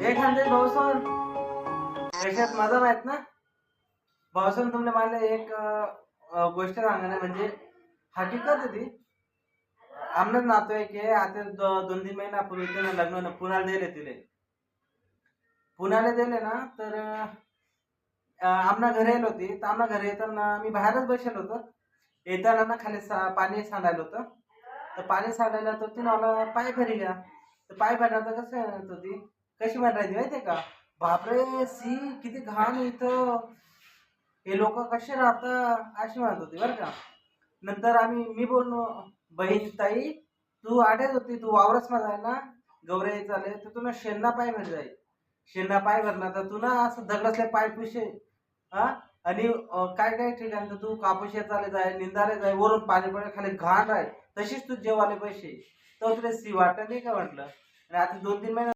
एक खानदेश भाऊसन कशात माझा माहित ना भाऊसन तुमने मला एक गोष्ट सांगणार म्हणजे हकीकत आहे ती आमनच नातवाईक आहे आता 2-3 महिन्यापूर्वी त्यानं लग्न पुण्याला दिले तिले पुण्याला दिले ना तर आमना घरी आलो होती तर आमना घरी येताना मी बाहेरच बसेल होतो येताना ना खाली पाणी सांडायला होतं तर पाणी सांडायला तर ती मला पाय भरी घ्या तर पाय भरण्याचं कसं म्हणत होती कशी म्हणायची माहितीये का बापरे सी किती घाण आहे इथं हे लोक कसे राहतात अशी म्हणत होती बरं का नंतर मी बोललो बहीण ताई तू आठच होती तू वावरस मध्ये आहे ना गौरे चाले तर तुला शेणना पाय भर जाईल शेणना पाय भरणार तर तू ना असं दगडातले पाय पुशे हा आणि काय काय ठिकाणी तर तू कापूस चाले जाय निंदाले जाय वरून पाणी पडे खाली घाण राहील तशीच तू जेवाले पैसे तर तुला सी वाटत नाही का म्हटलं आणि आता 2-3 महिने